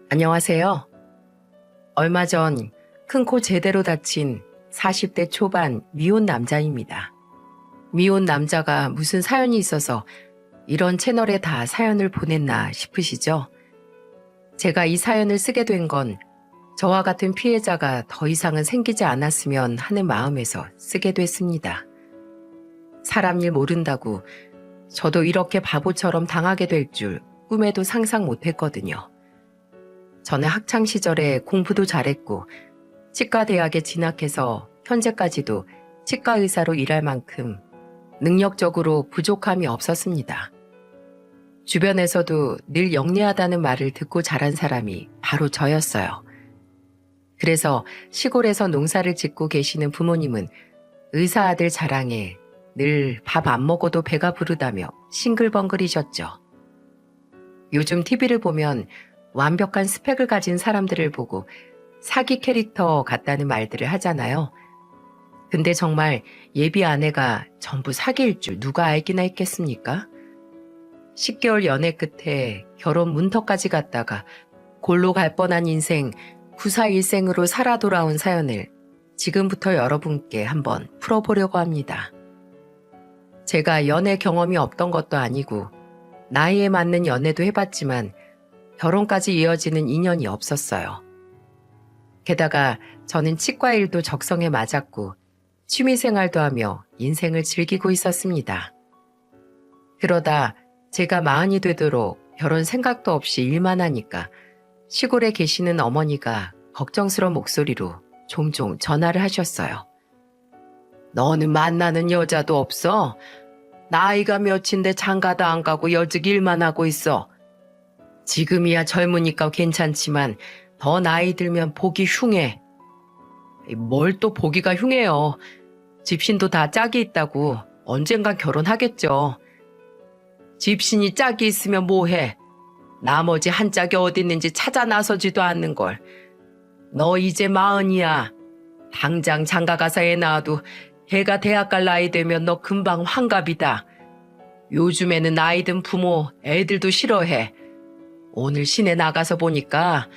안녕하세요. 얼마 전 큰 코 제대로 다친 40대 초반 미혼 남자입니다. 미혼 남자가 무슨 사연이 있어서 이런 채널에 다 사연을 보냈나 싶으시죠? 제가 이 사연을 쓰게 된 건 저와 같은 피해자가 더 이상은 생기지 않았으면 하는 마음에서 쓰게 됐습니다. 사람 일 모른다고 저도 이렇게 바보처럼 당하게 될 줄 꿈에도 상상 못했거든요. 저는 학창 시절에 공부도 잘했고 치과 대학에 진학해서 현재까지도 치과 의사로 일할 만큼 능력적으로 부족함이 없었습니다. 주변에서도 늘 영리하다는 말을 듣고 자란 사람이 바로 저였어요. 그래서 시골에서 농사를 짓고 계시는 부모님은 의사 아들 자랑에 늘 밥 안 먹어도 배가 부르다며 싱글벙글이셨죠. 요즘 TV를 보면 완벽한 스펙을 가진 사람들을 보고 사기 캐릭터 같다는 말들을 하잖아요. 근데 정말 예비 아내가 전부 사기일 줄 누가 알기나 했겠습니까? 10개월 연애 끝에 결혼 문턱까지 갔다가 골로 갈 뻔한 인생 구사일생으로 살아 돌아온 사연을 지금부터 여러분께 한번 풀어보려고 합니다. 제가 연애 경험이 없던 것도 아니고 나이에 맞는 연애도 해봤지만 결혼까지 이어지는 인연이 없었어요. 게다가 저는 치과 일도 적성에 맞았고 취미생활도 하며 인생을 즐기고 있었습니다. 그러다 제가 마흔이 되도록 결혼 생각도 없이 일만 하니까 시골에 계시는 어머니가 걱정스러운 목소리로 종종 전화를 하셨어요. 너는 만나는 여자도 없어? 나이가 몇인데 장가도 안 가고 여직 일만 하고 있어. 지금이야 젊으니까 괜찮지만 더 나이 들면 보기 흉해. 뭘 또 보기가 흉해요. 집신도 다 짝이 있다고 언젠간 결혼하겠죠. 집신이 짝이 있으면 뭐해. 나머지 한 짝이 어디 있는지 찾아 나서지도 않는 걸. 너 이제 마흔이야. 당장 장가가서 애 낳아도 걔가 대학 갈 나이 되면 너 금방 환갑이다. 요즘에는 나이 든 부모 애들도 싫어해. 오늘 시내 나가서 보니까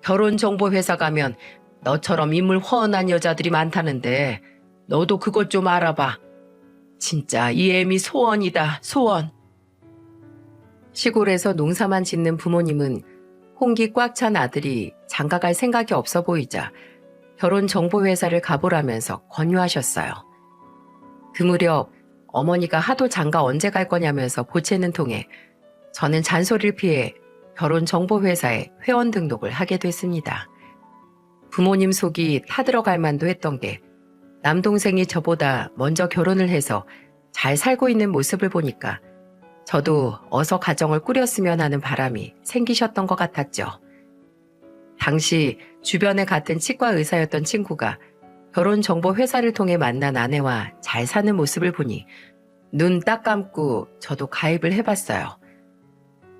결혼정보회사 가면 너처럼 인물 훤한 여자들이 많다는데 너도 그것 좀 알아봐. 진짜 이 애미 소원이다, 소원. 시골에서 농사만 짓는 부모님은 홍기 꽉 찬 아들이 장가갈 생각이 없어 보이자 결혼정보회사를 가보라면서 권유하셨어요. 그 무렵 어머니가 하도 장가 언제 갈 거냐면서 보채는 통에 저는 잔소리를 피해 결혼정보회사에 회원 등록을 하게 됐습니다. 부모님 속이 타들어갈 만도 했던 게 남동생이 저보다 먼저 결혼을 해서 잘 살고 있는 모습을 보니까 저도 어서 가정을 꾸렸으면 하는 바람이 생기셨던 것 같았죠. 당시 주변에 같은 치과 의사였던 친구가 결혼정보회사를 통해 만난 아내와 잘 사는 모습을 보니 눈 딱 감고 저도 가입을 해봤어요.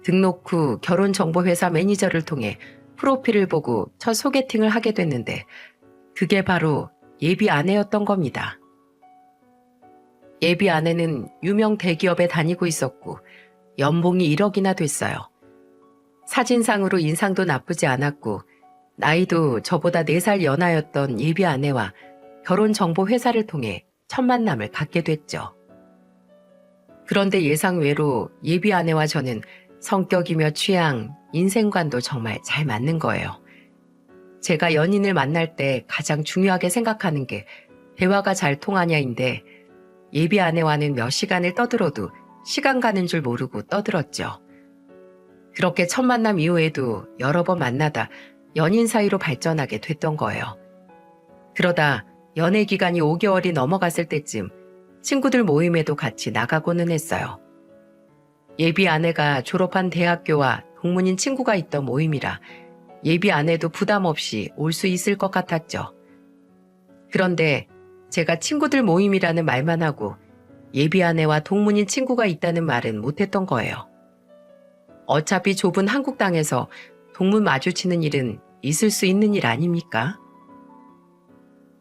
등록 후 결혼정보회사 매니저를 통해 프로필을 보고 첫 소개팅을 하게 됐는데 그게 바로 예비 아내였던 겁니다. 예비 아내는 유명 대기업에 다니고 있었고 연봉이 1억이나 됐어요. 사진상으로 인상도 나쁘지 않았고 나이도 저보다 4살 연하였던 예비 아내와 결혼정보회사를 통해 첫 만남을 갖게 됐죠. 그런데 예상외로 예비 아내와 저는 성격이며 취향, 인생관도 정말 잘 맞는 거예요. 제가 연인을 만날 때 가장 중요하게 생각하는 게 대화가 잘 통하냐인데 예비 아내와는 몇 시간을 떠들어도 시간 가는 줄 모르고 떠들었죠. 그렇게 첫 만남 이후에도 여러 번 만나다 연인 사이로 발전하게 됐던 거예요. 그러다 연애 기간이 5개월이 넘어갔을 때쯤 친구들 모임에도 같이 나가고는 했어요. 예비 아내가 졸업한 대학교와 동문인 친구가 있던 모임이라 예비 아내도 부담 없이 올 수 있을 것 같았죠. 그런데 제가 친구들 모임이라는 말만 하고 예비 아내와 동문인 친구가 있다는 말은 못했던 거예요. 어차피 좁은 한국 땅에서 동문 마주치는 일은 있을 수 있는 일 아닙니까?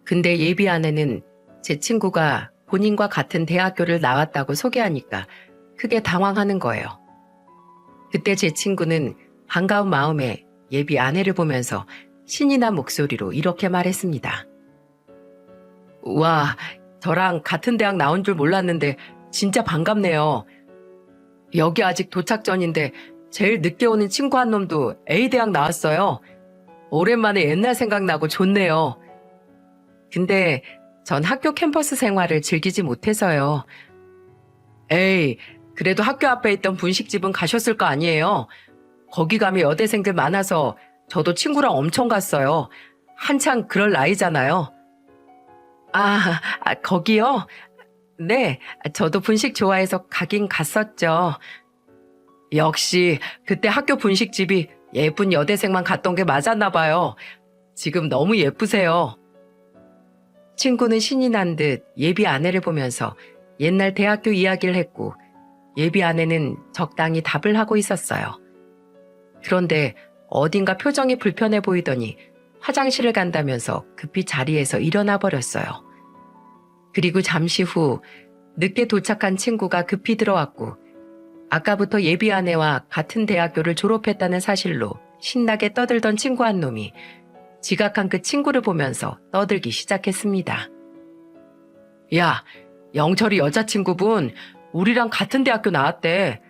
근데 예비 아내는 제 친구가 본인과 같은 대학교를 나왔다고 소개하니까 크게 당황하는 거예요. 그때 제 친구는 반가운 마음에 예비 아내를 보면서 신이 난 목소리로 이렇게 말했습니다. 와, 저랑 같은 대학 나온 줄 몰랐는데 진짜 반갑네요. 여기 아직 도착 전인데 제일 늦게 오는 친구 한 놈도 A대학 나왔어요. 오랜만에 옛날 생각나고 좋네요. 근데 전 학교 캠퍼스 생활을 즐기지 못해서요. 에이, 그래도 학교 앞에 있던 분식집은 가셨을 거 아니에요. 거기 가면 여대생들 많아서 저도 친구랑 엄청 갔어요. 한창 그럴 나이잖아요. 거기요? 네, 저도 분식 좋아해서 가긴 갔었죠. 역시 그때 학교 분식집이 예쁜 여대생만 갔던 게 맞았나 봐요. 지금 너무 예쁘세요. 친구는 신이 난 듯 예비 아내를 보면서 옛날 대학교 이야기를 했고 예비 아내는 적당히 답을 하고 있었어요. 그런데 어딘가 표정이 불편해 보이더니 화장실을 간다면서 급히 자리에서 일어나 버렸어요. 그리고 잠시 후 늦게 도착한 친구가 급히 들어왔고 아까부터 예비 아내와 같은 대학교를 졸업했다는 사실로 신나게 떠들던 친구 한 놈이 지각한 그 친구를 보면서 떠들기 시작했습니다. 야, 영철이 여자친구분 우리랑 같은 대학교 나왔대.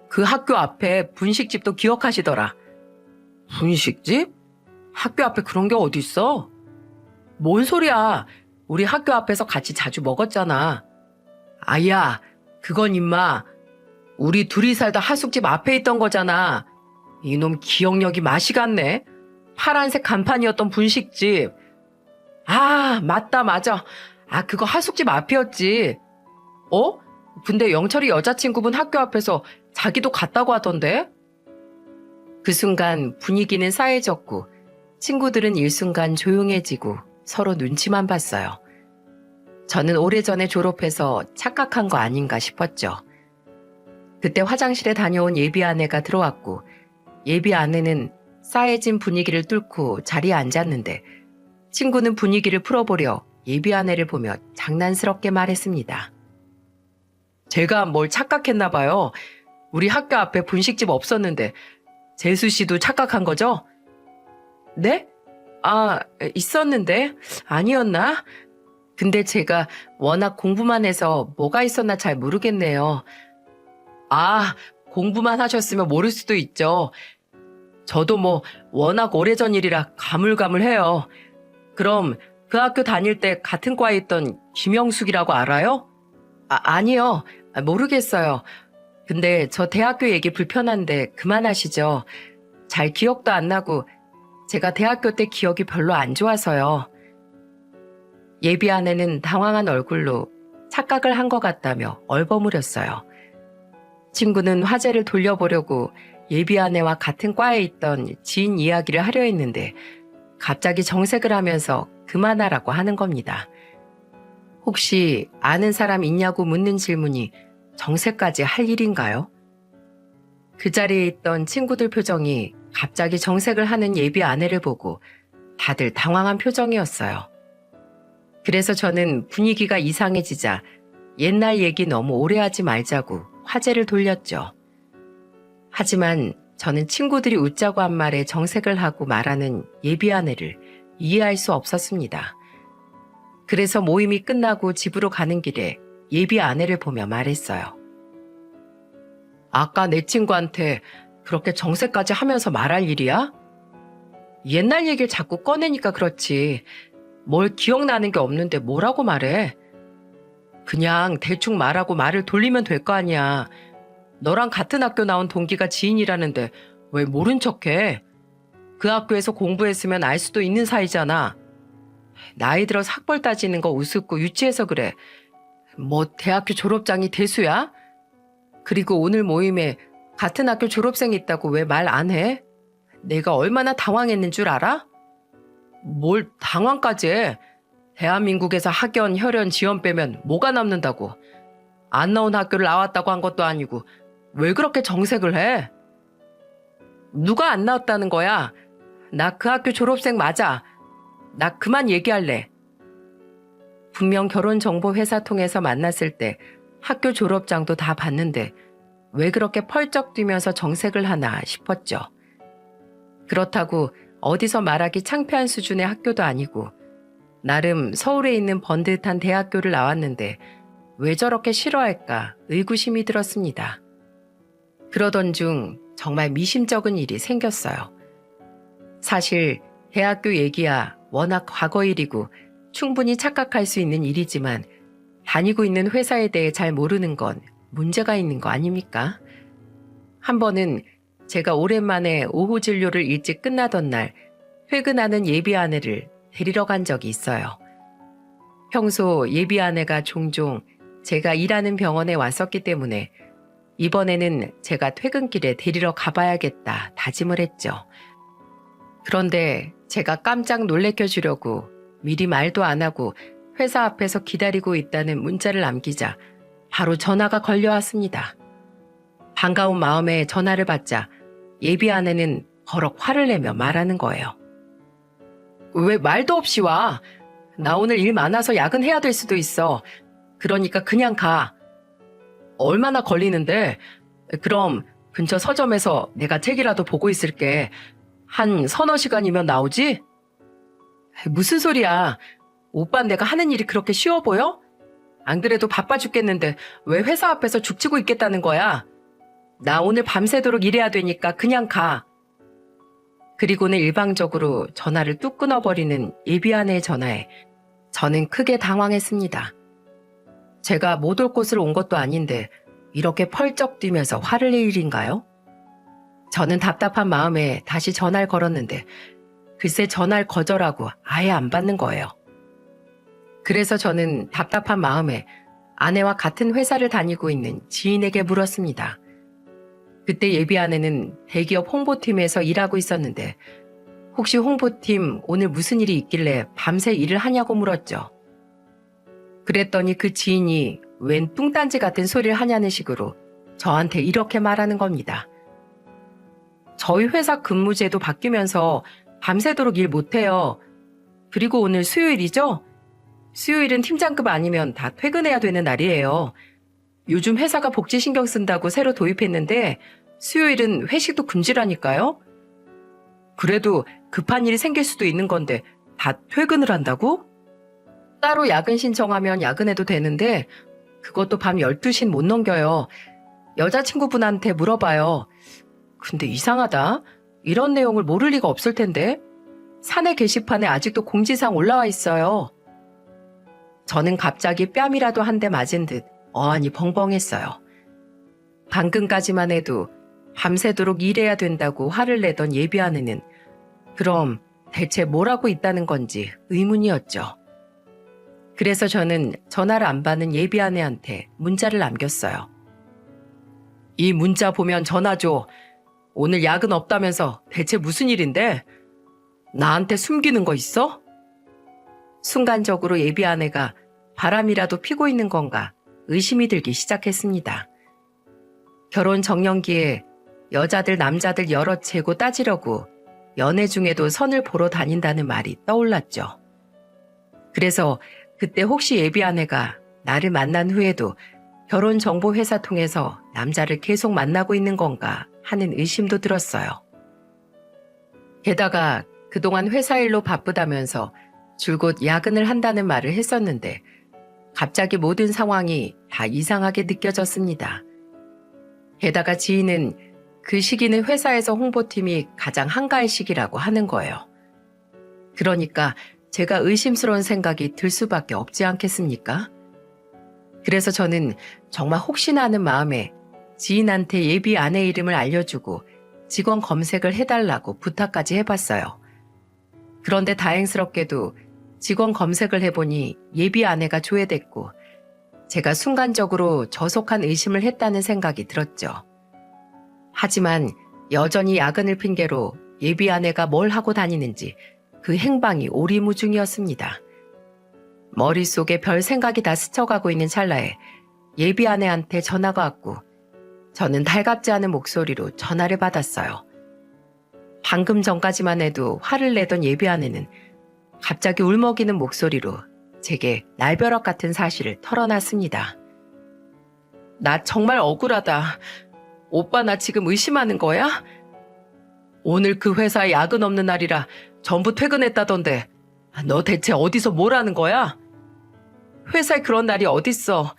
그 학교 앞에 분식집도 기억하시더라. 분식집? 학교 앞에 그런 게 어딨어? 뭔 소리야. 우리 학교 앞에서 같이 자주 먹었잖아. 아야, 그건 임마 우리 둘이 살다 하숙집 앞에 있던 거잖아. 이놈 기억력이 맛이 갔네. 파란색 간판이었던 분식집. 맞다, 맞아. 그거 하숙집 앞이었지. 어? 근데 영철이 여자친구분 학교 앞에서 자기도 갔다고 하던데? 그 순간 분위기는 싸해졌고 친구들은 일순간 조용해지고 서로 눈치만 봤어요. 저는 오래전에 졸업해서 착각한 거 아닌가 싶었죠. 그때 화장실에 다녀온 예비 아내가 들어왔고 예비 아내는 싸해진 분위기를 뚫고 자리에 앉았는데 친구는 분위기를 풀어보려 예비 아내를 보며 장난스럽게 말했습니다. 제가 뭘 착각했나 봐요. 우리 학교 앞에 분식집 없었는데 재수 씨도 착각한 거죠? 네? 있었는데 아니었나? 근데 제가 워낙 공부만 해서 뭐가 있었나 잘 모르겠네요. 공부만 하셨으면 모를 수도 있죠. 저도 워낙 오래전 일이라 가물가물해요. 그럼 그 학교 다닐 때 같은 과에 있던 김영숙이라고 알아요? 아니요. 모르겠어요. 근데 저 대학교 얘기 불편한데 그만하시죠. 잘 기억도 안 나고 제가 대학교 때 기억이 별로 안 좋아서요. 예비 아내는 당황한 얼굴로 착각을 한 것 같다며 얼버무렸어요. 친구는 화제를 돌려보려고 예비 아내와 같은 과에 있던 지인 이야기를 하려 했는데 갑자기 정색을 하면서 그만하라고 하는 겁니다. 혹시 아는 사람 있냐고 묻는 질문이 정색까지 할 일인가요? 그 자리에 있던 친구들 표정이 갑자기 정색을 하는 예비 아내를 보고 다들 당황한 표정이었어요. 그래서 저는 분위기가 이상해지자 옛날 얘기 너무 오래 하지 말자고 화제를 돌렸죠. 하지만 저는 친구들이 웃자고 한 말에 정색을 하고 말하는 예비 아내를 이해할 수 없었습니다. 그래서 모임이 끝나고 집으로 가는 길에 예비 아내를 보며 말했어요. 아까 내 친구한테 그렇게 정색까지 하면서 말할 일이야? 옛날 얘기를 자꾸 꺼내니까 그렇지. 뭘 기억나는 게 없는데 뭐라고 말해? 그냥 대충 말하고 말을 돌리면 될 거 아니야. 너랑 같은 학교 나온 동기가 지인이라는데 왜 모른 척해? 그 학교에서 공부했으면 알 수도 있는 사이잖아. 나이 들어서 학벌 따지는 거 우습고 유치해서 그래. 대학교 졸업장이 대수야? 그리고 오늘 모임에 같은 학교 졸업생이 있다고 왜 말 안 해? 내가 얼마나 당황했는 줄 알아? 뭘 당황까지 해? 대한민국에서 학연, 혈연, 지원 빼면 뭐가 남는다고. 안 나온 학교를 나왔다고 한 것도 아니고 왜 그렇게 정색을 해? 누가 안 나왔다는 거야? 나 그 학교 졸업생 맞아. 나 그만 얘기할래. 분명 결혼정보회사 통해서 만났을 때 학교 졸업장도 다 봤는데 왜 그렇게 펄쩍 뛰면서 정색을 하나 싶었죠. 그렇다고 어디서 말하기 창피한 수준의 학교도 아니고 나름 서울에 있는 번듯한 대학교를 나왔는데 왜 저렇게 싫어할까 의구심이 들었습니다. 그러던 중 정말 미심쩍은 일이 생겼어요. 사실 대학교 얘기야 워낙 과거 일이고 충분히 착각할 수 있는 일이지만 다니고 있는 회사에 대해 잘 모르는 건 문제가 있는 거 아닙니까? 한 번은 제가 오랜만에 오후 진료를 일찍 끝나던 날 퇴근하는 예비 아내를 데리러 간 적이 있어요. 평소 예비 아내가 종종 제가 일하는 병원에 왔었기 때문에 이번에는 제가 퇴근길에 데리러 가봐야겠다 다짐을 했죠. 그런데 제가 깜짝 놀래켜 주려고 미리 말도 안 하고 회사 앞에서 기다리고 있다는 문자를 남기자 바로 전화가 걸려왔습니다. 반가운 마음에 전화를 받자 예비 아내는 버럭 화를 내며 말하는 거예요. 왜 말도 없이 와? 나 오늘 일 많아서 야근해야 될 수도 있어. 그러니까 그냥 가. 얼마나 걸리는데? 그럼 근처 서점에서 내가 책이라도 보고 있을게. 한 서너 시간이면 나오지? 무슨 소리야. 오빠 내가 하는 일이 그렇게 쉬워 보여? 안 그래도 바빠 죽겠는데 왜 회사 앞에서 죽치고 있겠다는 거야? 나 오늘 밤새도록 일해야 되니까 그냥 가. 그리고는 일방적으로 전화를 뚝 끊어버리는 예비 아내의 전화에 저는 크게 당황했습니다. 제가 못 올 곳을 온 것도 아닌데 이렇게 펄쩍 뛰면서 화를 낼 일인가요? 저는 답답한 마음에 다시 전화를 걸었는데 글쎄 전화를 거절하고 아예 안 받는 거예요. 그래서 저는 답답한 마음에 아내와 같은 회사를 다니고 있는 지인에게 물었습니다. 그때 예비 아내는 대기업 홍보팀에서 일하고 있었는데 혹시 홍보팀 오늘 무슨 일이 있길래 밤새 일을 하냐고 물었죠. 그랬더니 그 지인이 웬 뚱딴지 같은 소리를 하냐는 식으로 저한테 이렇게 말하는 겁니다. 저희 회사 근무제도 바뀌면서 밤새도록 일 못해요. 그리고 오늘 수요일이죠? 수요일은 팀장급 아니면 다 퇴근해야 되는 날이에요. 요즘 회사가 복지 신경 쓴다고 새로 도입했는데 수요일은 회식도 금지라니까요. 그래도 급한 일이 생길 수도 있는 건데 다 퇴근을 한다고? 따로 야근 신청하면 야근해도 되는데 그것도 밤 12시는 못 넘겨요. 여자친구분한테 물어봐요. 근데 이상하다. 이런 내용을 모를 리가 없을 텐데. 사내 게시판에 아직도 공지사항 올라와 있어요. 저는 갑자기 뺨이라도 한 대 맞은 듯 어안이 벙벙했어요. 방금까지만 해도 밤새도록 일해야 된다고 화를 내던 예비 아내는 그럼 대체 뭘 하고 있다는 건지 의문이었죠. 그래서 저는 전화를 안 받는 예비 아내한테 문자를 남겼어요. 이 문자 보면 전화 줘. 오늘 야근 없다면서 대체 무슨 일인데? 나한테 숨기는 거 있어? 순간적으로 예비 아내가 바람이라도 피고 있는 건가 의심이 들기 시작했습니다. 결혼 정년기에 여자들 남자들 여럿 재고 따지려고 연애 중에도 선을 보러 다닌다는 말이 떠올랐죠. 그래서 그때 혹시 예비 아내가 나를 만난 후에도 결혼정보회사 통해서 남자를 계속 만나고 있는 건가 하는 의심도 들었어요. 게다가 그동안 회사 일로 바쁘다면서 줄곧 야근을 한다는 말을 했었는데 갑자기 모든 상황이 다 이상하게 느껴졌습니다. 게다가 지인은 그 시기는 회사에서 홍보팀이 가장 한가할 시기라고 하는 거예요. 그러니까 제가 의심스러운 생각이 들 수밖에 없지 않겠습니까? 그래서 저는 정말 혹시나 하는 마음에 지인한테 예비 아내 이름을 알려주고 직원 검색을 해달라고 부탁까지 해봤어요. 그런데 다행스럽게도 직원 검색을 해보니 예비 아내가 조회됐고 제가 순간적으로 저속한 의심을 했다는 생각이 들었죠. 하지만 여전히 야근을 핑계로 예비 아내가 뭘 하고 다니는지 그 행방이 오리무중이었습니다. 머릿속에 별 생각이 다 스쳐가고 있는 찰나에 예비 아내한테 전화가 왔고 저는 달갑지 않은 목소리로 전화를 받았어요. 방금 전까지만 해도 화를 내던 예비 아내는 갑자기 울먹이는 목소리로 제게 날벼락 같은 사실을 털어놨습니다. 나 정말 억울하다. 오빠 나 지금 의심하는 거야? 오늘 그 회사에 야근 없는 날이라 전부 퇴근했다던데 너 대체 어디서 뭘 하는 거야? 회사에 그런 날이 어딨어.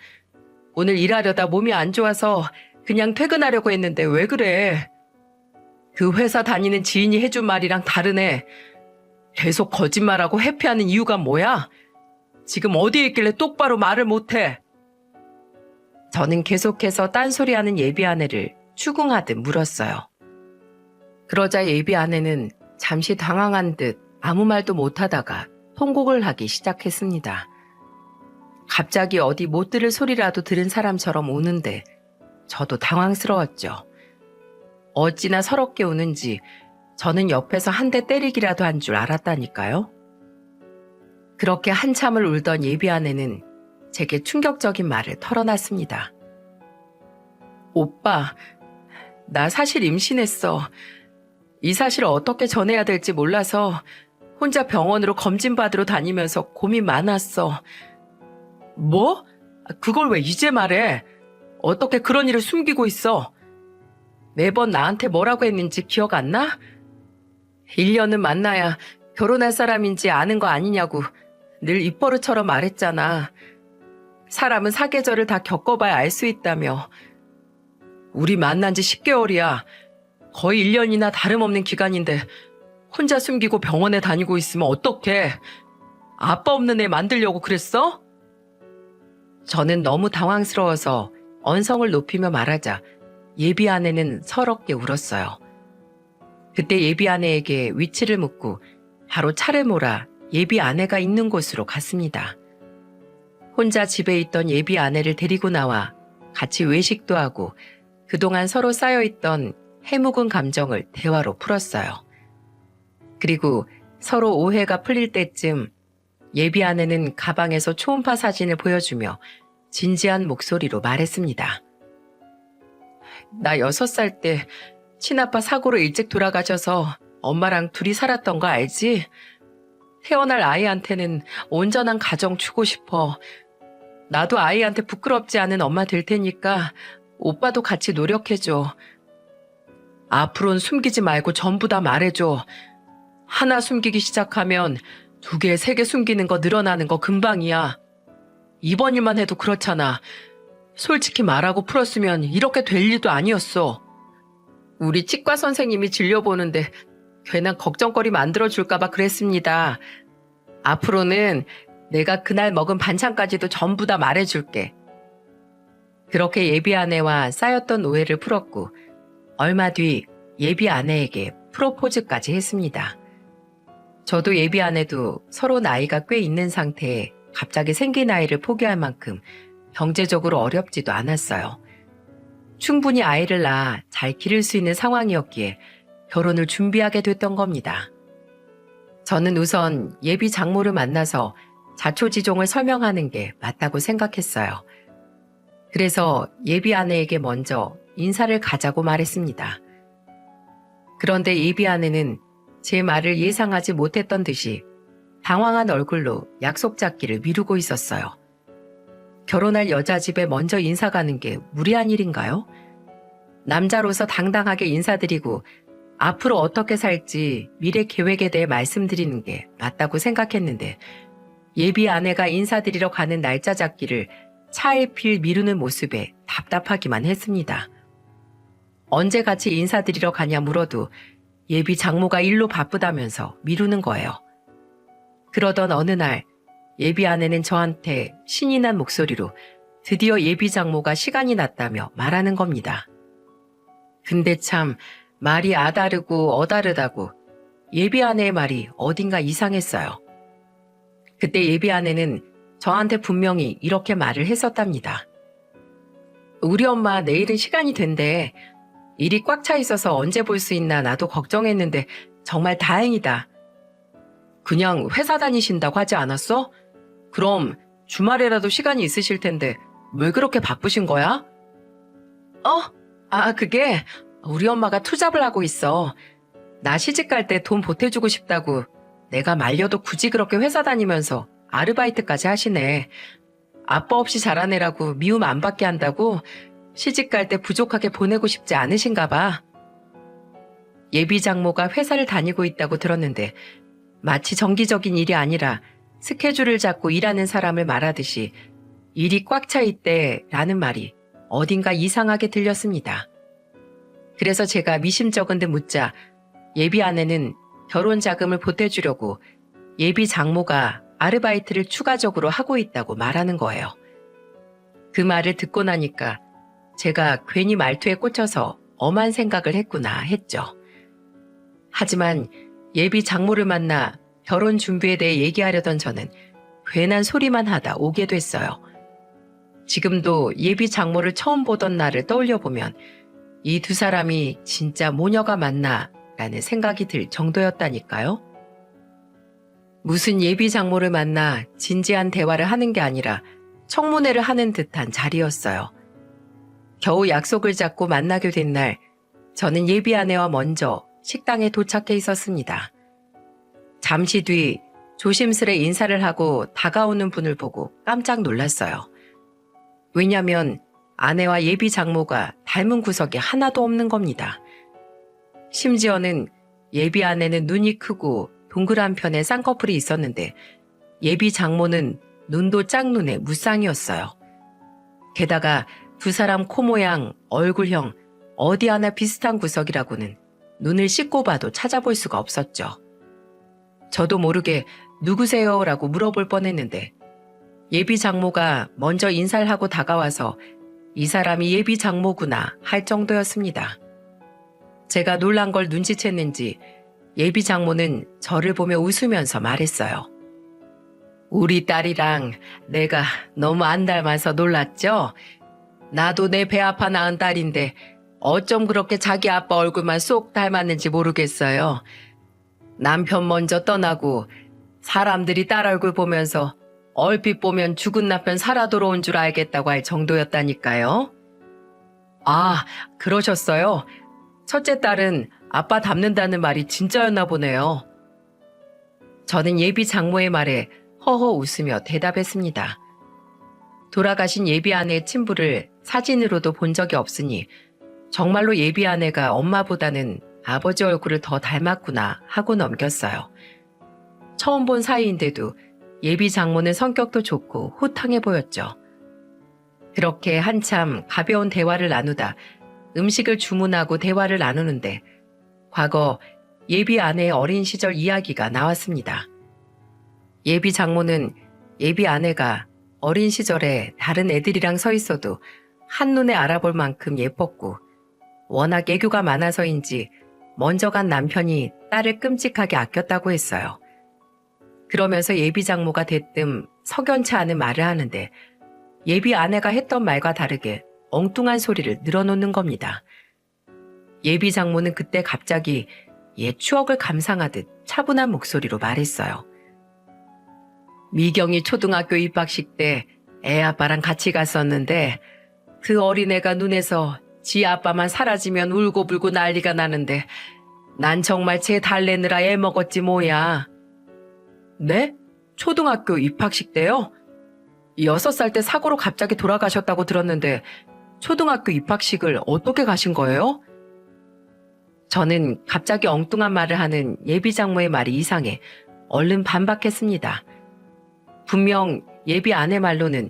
오늘 일하려다 몸이 안 좋아서 그냥 퇴근하려고 했는데 왜 그래? 그 회사 다니는 지인이 해준 말이랑 다르네. 계속 거짓말하고 회피하는 이유가 뭐야? 지금 어디에 있길래 똑바로 말을 못해? 저는 계속해서 딴소리하는 예비 아내를 추궁하듯 물었어요. 그러자 예비 아내는 잠시 당황한 듯 아무 말도 못하다가 통곡을 하기 시작했습니다. 갑자기 어디 못 들을 소리라도 들은 사람처럼 우는데 저도 당황스러웠죠. 어찌나 서럽게 우는지 저는 옆에서 한 대 때리기라도 한 줄 알았다니까요. 그렇게 한참을 울던 예비 아내는 제게 충격적인 말을 털어놨습니다. 오빠, 나 사실 임신했어. 이 사실을 어떻게 전해야 될지 몰라서 혼자 병원으로 검진받으러 다니면서 고민 많았어. 뭐? 그걸 왜 이제 말해? 어떻게 그런 일을 숨기고 있어? 매번 나한테 뭐라고 했는지 기억 안 나? 1년은 만나야 결혼할 사람인지 아는 거 아니냐고 늘 입버릇처럼 말했잖아. 사람은 사계절을 다 겪어봐야 알 수 있다며. 우리 만난 지 10개월이야. 거의 1년이나 다름없는 기간인데 혼자 숨기고 병원에 다니고 있으면 어떡해? 아빠 없는 애 만들려고 그랬어? 저는 너무 당황스러워서 언성을 높이며 말하자 예비 아내는 서럽게 울었어요. 그때 예비 아내에게 위치를 묻고 바로 차를 몰아 예비 아내가 있는 곳으로 갔습니다. 혼자 집에 있던 예비 아내를 데리고 나와 같이 외식도 하고 그동안 서로 쌓여있던 해묵은 감정을 대화로 풀었어요. 그리고 서로 오해가 풀릴 때쯤 예비 아내는 가방에서 초음파 사진을 보여주며 진지한 목소리로 말했습니다. 나 6살 때 친아빠 사고로 일찍 돌아가셔서 엄마랑 둘이 살았던 거 알지? 태어날 아이한테는 온전한 가정 주고 싶어. 나도 아이한테 부끄럽지 않은 엄마 될 테니까 오빠도 같이 노력해줘. 앞으로는 숨기지 말고 전부 다 말해줘. 하나 숨기기 시작하면 2개, 3개 숨기는 거 늘어나는 거 금방이야. 이번 일만 해도 그렇잖아. 솔직히 말하고 풀었으면 이렇게 될 일도 아니었어. 우리 치과 선생님이 진료보는데 괜한 걱정거리 만들어줄까봐 그랬습니다. 앞으로는 내가 그날 먹은 반찬까지도 전부 다 말해줄게. 그렇게 예비 아내와 쌓였던 오해를 풀었고 얼마 뒤 예비 아내에게 프로포즈까지 했습니다. 저도 예비 아내도 서로 나이가 꽤 있는 상태에 갑자기 생긴 아이를 포기할 만큼 경제적으로 어렵지도 않았어요. 충분히 아이를 낳아 잘 기를 수 있는 상황이었기에 결혼을 준비하게 됐던 겁니다. 저는 우선 예비 장모를 만나서 자초지종을 설명하는 게 맞다고 생각했어요. 그래서 예비 아내에게 먼저 인사를 가자고 말했습니다. 그런데 예비 아내는 제 말을 예상하지 못했던 듯이 당황한 얼굴로 약속 잡기를 미루고 있었어요. 결혼할 여자 집에 먼저 인사 가는 게 무리한 일인가요? 남자로서 당당하게 인사드리고 앞으로 어떻게 살지 미래 계획에 대해 말씀드리는 게 맞다고 생각했는데 예비 아내가 인사드리러 가는 날짜 잡기를 차일피일 미루는 모습에 답답하기만 했습니다. 언제 같이 인사드리러 가냐 물어도 예비 장모가 일로 바쁘다면서 미루는 거예요. 그러던 어느 날 예비 아내는 저한테 신이 난 목소리로 드디어 예비 장모가 시간이 났다며 말하는 겁니다. 근데 참 말이 아다르고 어다르다고 예비 아내의 말이 어딘가 이상했어요. 그때 예비 아내는 저한테 분명히 이렇게 말을 했었답니다. 우리 엄마 내일은 시간이 된대. 일이 꽉 차 있어서 언제 볼 수 있나 나도 걱정했는데 정말 다행이다. 그냥 회사 다니신다고 하지 않았어? 그럼 주말에라도 시간이 있으실 텐데 왜 그렇게 바쁘신 거야? 그게 우리 엄마가 투잡을 하고 있어. 나 시집갈 때 돈 보태주고 싶다고 내가 말려도 굳이 그렇게 회사 다니면서 아르바이트까지 하시네. 아빠 없이 자란 애라고 미움 안 받게 한다고 시집갈 때 부족하게 보내고 싶지 않으신가 봐. 예비 장모가 회사를 다니고 있다고 들었는데 마치 정기적인 일이 아니라 스케줄을 잡고 일하는 사람을 말하듯이 일이 꽉 차 있대라는 말이 어딘가 이상하게 들렸습니다. 그래서 제가 미심쩍은 듯 묻자 예비 아내는 결혼 자금을 보태주려고 예비 장모가 아르바이트를 추가적으로 하고 있다고 말하는 거예요. 그 말을 듣고 나니까 제가 괜히 말투에 꽂혀서 엄한 생각을 했구나 했죠. 하지만 예비 장모를 만나 결혼 준비에 대해 얘기하려던 저는 괜한 소리만 하다 오게 됐어요. 지금도 예비 장모를 처음 보던 날을 떠올려 보면 이 두 사람이 진짜 모녀가 맞나 라는 생각이 들 정도였다니까요. 무슨 예비 장모를 만나 진지한 대화를 하는 게 아니라 청문회를 하는 듯한 자리였어요. 겨우 약속을 잡고 만나게 된 날, 저는 예비 아내와 먼저 식당에 도착해 있었습니다. 잠시 뒤 조심스레 인사를 하고 다가오는 분을 보고 깜짝 놀랐어요. 왜냐면 아내와 예비 장모가 닮은 구석이 하나도 없는 겁니다. 심지어는 예비 아내는 눈이 크고 동그란 편에 쌍꺼풀이 있었는데 예비 장모는 눈도 짝눈에 무쌍이었어요. 게다가 두 사람 코 모양, 얼굴형 어디 하나 비슷한 구석이라고는 눈을 씻고 봐도 찾아볼 수가 없었죠. 저도 모르게 누구세요? 라고 물어볼 뻔했는데 예비 장모가 먼저 인사를 하고 다가와서 이 사람이 예비 장모구나 할 정도였습니다. 제가 놀란 걸 눈치챘는지 예비 장모는 저를 보며 웃으면서 말했어요. 우리 딸이랑 내가 너무 안 닮아서 놀랐죠? 나도 내 배 아파 낳은 딸인데 어쩜 그렇게 자기 아빠 얼굴만 쏙 닮았는지 모르겠어요. 남편 먼저 떠나고 사람들이 딸 얼굴 보면서 얼핏 보면 죽은 남편 살아 돌아온 줄 알겠다고 할 정도였다니까요. 아, 그러셨어요? 첫째 딸은 아빠 닮는다는 말이 진짜였나 보네요. 저는 예비 장모의 말에 허허 웃으며 대답했습니다. 돌아가신 예비 아내의 친부를 사진으로도 본 적이 없으니 정말로 예비 아내가 엄마보다는 아버지 얼굴을 더 닮았구나 하고 넘겼어요. 처음 본 사이인데도 예비 장모는 성격도 좋고 호탕해 보였죠. 그렇게 한참 가벼운 대화를 나누다 음식을 주문하고 대화를 나누는데 과거 예비 아내의 어린 시절 이야기가 나왔습니다. 예비 장모는 예비 아내가 어린 시절에 다른 애들이랑 서 있어도 한눈에 알아볼 만큼 예뻤고 워낙 애교가 많아서인지 먼저 간 남편이 딸을 끔찍하게 아꼈다고 했어요. 그러면서 예비 장모가 대뜸 석연치 않은 말을 하는데 예비 아내가 했던 말과 다르게 엉뚱한 소리를 늘어놓는 겁니다. 예비 장모는 그때 갑자기 옛 추억을 감상하듯 차분한 목소리로 말했어요. 미경이 초등학교 입학식 때 애 아빠랑 같이 갔었는데 그 어린애가 눈에서 지 아빠만 사라지면 울고불고 난리가 나는데 난 정말 쟤 달래느라 애먹었지 뭐야. 네? 초등학교 입학식 때요? 6살 때 사고로 갑자기 돌아가셨다고 들었는데 초등학교 입학식을 어떻게 가신 거예요? 저는 갑자기 엉뚱한 말을 하는 예비 장모의 말이 이상해 얼른 반박했습니다. 분명 예비 아내 말로는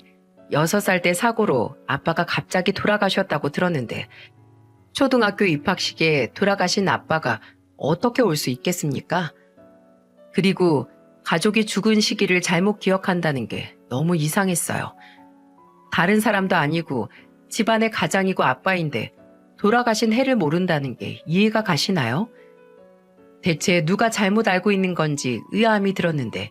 6살 때 사고로 아빠가 갑자기 돌아가셨다고 들었는데 초등학교 입학식에 돌아가신 아빠가 어떻게 올 수 있겠습니까? 그리고 가족이 죽은 시기를 잘못 기억한다는 게 너무 이상했어요. 다른 사람도 아니고 집안의 가장이고 아빠인데 돌아가신 해를 모른다는 게 이해가 가시나요? 대체 누가 잘못 알고 있는 건지 의아함이 들었는데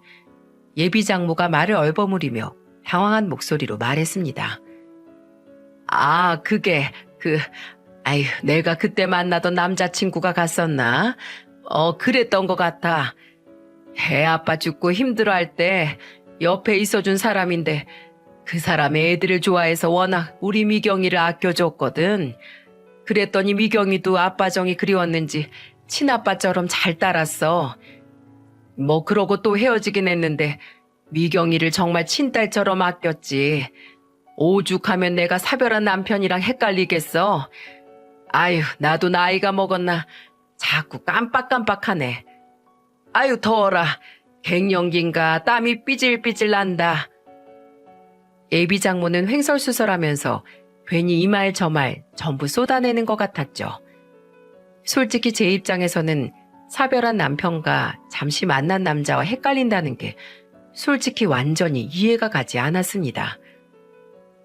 예비 장모가 말을 얼버무리며 당황한 목소리로 말했습니다. 아, 아휴, 내가 그때 만나던 남자친구가 갔었나? 그랬던 것 같아. 애 아빠 죽고 힘들어할 때 옆에 있어준 사람인데 그 사람의 애들을 좋아해서 워낙 우리 미경이를 아껴줬거든. 그랬더니 미경이도 아빠 정이 그리웠는지 친아빠처럼 잘 따랐어. 뭐 그러고 또 헤어지긴 했는데 미경이를 정말 친딸처럼 아꼈지. 오죽하면 내가 사별한 남편이랑 헷갈리겠어. 아유, 나도 나이가 먹었나 자꾸 깜빡깜빡하네. 아유 더워라. 갱년기인가 땀이 삐질삐질 난다. 예비 장모는 횡설수설하면서 괜히 이 말 저 말 전부 쏟아내는 것 같았죠. 솔직히 제 입장에서는 사별한 남편과 잠시 만난 남자와 헷갈린다는 게 솔직히 완전히 이해가 가지 않았습니다.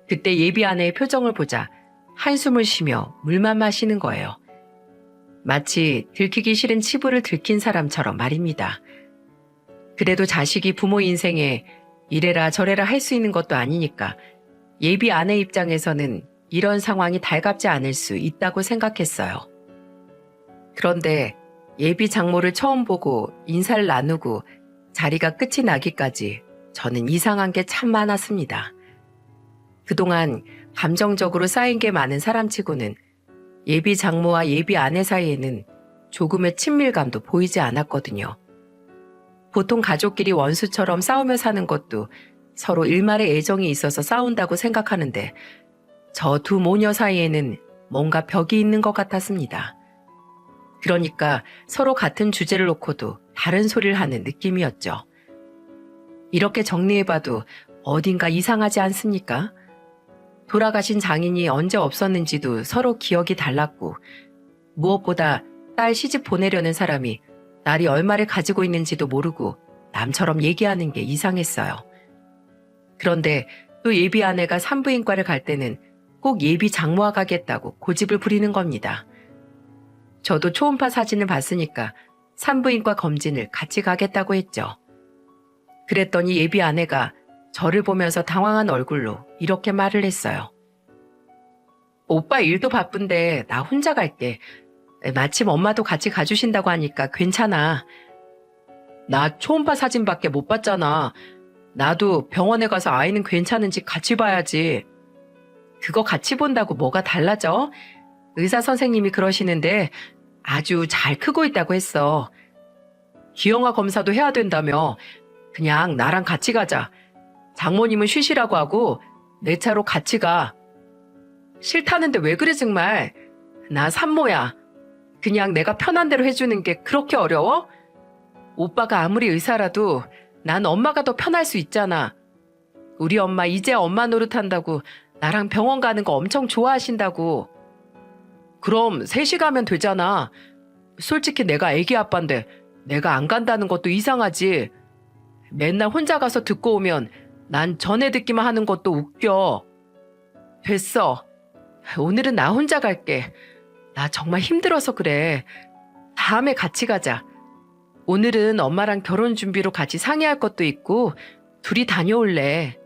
그때 예비 아내의 표정을 보자 한숨을 쉬며 물만 마시는 거예요. 마치 들키기 싫은 치부를 들킨 사람처럼 말입니다. 그래도 자식이 부모 인생에 이래라 저래라 할 수 있는 것도 아니니까 예비 아내 입장에서는 이런 상황이 달갑지 않을 수 있다고 생각했어요. 그런데 예비 장모를 처음 보고 인사를 나누고 자리가 끝이 나기까지 저는 이상한 게 참 많았습니다. 그동안 감정적으로 쌓인 게 많은 사람치고는 예비 장모와 예비 아내 사이에는 조금의 친밀감도 보이지 않았거든요. 보통 가족끼리 원수처럼 싸우며 사는 것도 서로 일말의 애정이 있어서 싸운다고 생각하는데 저 두 모녀 사이에는 뭔가 벽이 있는 것 같았습니다. 그러니까 서로 같은 주제를 놓고도 다른 소리를 하는 느낌이었죠. 이렇게 정리해봐도 어딘가 이상하지 않습니까? 돌아가신 장인이 언제 없었는지도 서로 기억이 달랐고 무엇보다 딸 시집 보내려는 사람이 딸이 얼마를 가지고 있는지도 모르고 남처럼 얘기하는 게 이상했어요. 그런데 또 예비 아내가 산부인과를 갈 때는 꼭 예비 장모와 가겠다고 고집을 부리는 겁니다. 저도 초음파 사진을 봤으니까 산부인과 검진을 같이 가겠다고 했죠. 그랬더니 예비 아내가 저를 보면서 당황한 얼굴로 이렇게 말을 했어요. 오빠 일도 바쁜데 나 혼자 갈게. 마침 엄마도 같이 가주신다고 하니까 괜찮아. 나 초음파 사진밖에 못 봤잖아. 나도 병원에 가서 아이는 괜찮은지 같이 봐야지. 그거 같이 본다고 뭐가 달라져? 의사 선생님이 그러시는데 아주 잘 크고 있다고 했어. 기형아 검사도 해야 된다며. 그냥 나랑 같이 가자. 장모님은 쉬시라고 하고 내 차로 같이 가. 싫다는데 왜 그래 정말. 나 산모야. 그냥 내가 편한 대로 해주는 게 그렇게 어려워? 오빠가 아무리 의사라도 난 엄마가 더 편할 수 있잖아. 우리 엄마 이제 엄마 노릇한다고 나랑 병원 가는 거 엄청 좋아하신다고. 그럼 셋이 가면 되잖아. 솔직히 내가 애기 아빠인데 내가 안 간다는 것도 이상하지. 맨날 혼자 가서 듣고 오면 난 전에 듣기만 하는 것도 웃겨. 됐어. 오늘은 나 혼자 갈게. 나 정말 힘들어서 그래. 다음에 같이 가자. 오늘은 엄마랑 결혼 준비로 같이 상의할 것도 있고 둘이 다녀올래.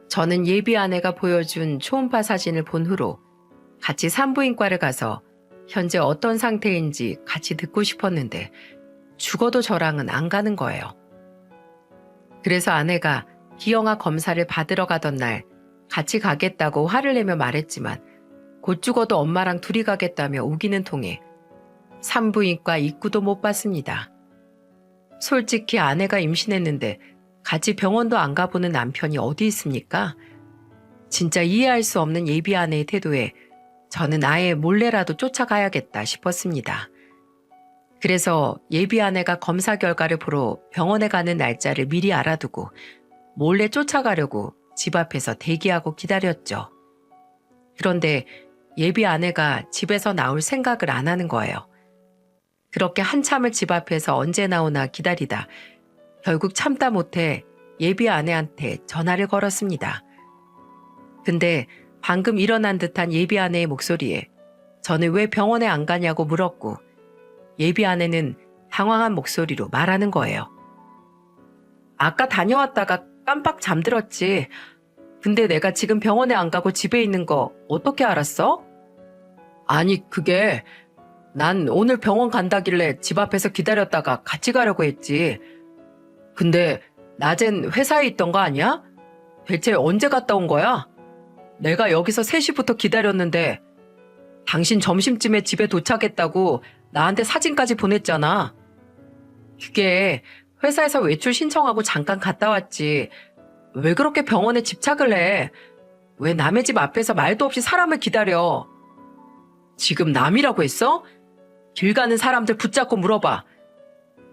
저는 예비 아내가 보여준 초음파 사진을 본 후로 같이 산부인과를 가서 현재 어떤 상태인지 같이 듣고 싶었는데 죽어도 저랑은 안 가는 거예요. 그래서 아내가 기형아 검사를 받으러 가던 날 같이 가겠다고 화를 내며 말했지만 곧 죽어도 엄마랑 둘이 가겠다며 우기는 통에 산부인과 입구도 못 봤습니다. 솔직히 아내가 임신했는데 같이 병원도 안 가보는 남편이 어디 있습니까? 진짜 이해할 수 없는 예비 아내의 태도에 저는 아예 몰래라도 쫓아가야겠다 싶었습니다. 그래서 예비 아내가 검사 결과를 보러 병원에 가는 날짜를 미리 알아두고 몰래 쫓아가려고 집 앞에서 대기하고 기다렸죠. 그런데 예비 아내가 집에서 나올 생각을 안 하는 거예요. 그렇게 한참을 집 앞에서 언제 나오나 기다리다 결국 참다 못해 예비 아내한테 전화를 걸었습니다. 근데 방금 일어난 듯한 예비 아내의 목소리에 저는 왜 병원에 안 가냐고 물었고 예비 아내는 당황한 목소리로 말하는 거예요. 아까 다녀왔다가 깜빡 잠들었지. 근데 내가 지금 병원에 안 가고 집에 있는 거 어떻게 알았어? 아니 그게 난 오늘 병원 간다길래 집 앞에서 기다렸다가 같이 가려고 했지. 근데 낮엔 회사에 있던 거 아니야? 대체 언제 갔다 온 거야? 내가 여기서 3시부터 기다렸는데 당신 점심쯤에 집에 도착했다고 나한테 사진까지 보냈잖아. 그게 회사에서 외출 신청하고 잠깐 갔다 왔지. 왜 그렇게 병원에 집착을 해? 왜 남의 집 앞에서 말도 없이 사람을 기다려? 지금 남이라고 했어? 길 가는 사람들 붙잡고 물어봐.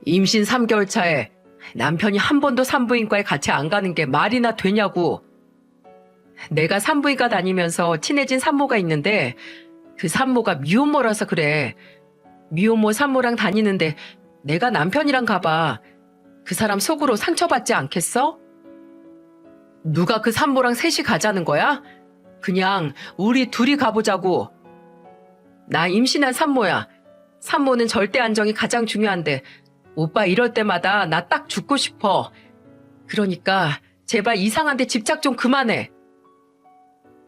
임신 3개월 차에 남편이 한 번도 산부인과에 같이 안 가는 게 말이나 되냐고. 내가 산부인과 다니면서 친해진 산모가 있는데 그 산모가 미혼모라서 그래. 미혼모 산모랑 다니는데 내가 남편이랑 가봐. 그 사람 속으로 상처받지 않겠어? 누가 그 산모랑 셋이 가자는 거야? 그냥 우리 둘이 가보자고. 나 임신한 산모야. 산모는 절대 안정이 가장 중요한데 오빠 이럴 때마다 나 딱 죽고 싶어. 그러니까 제발 이상한 데 집착 좀 그만해.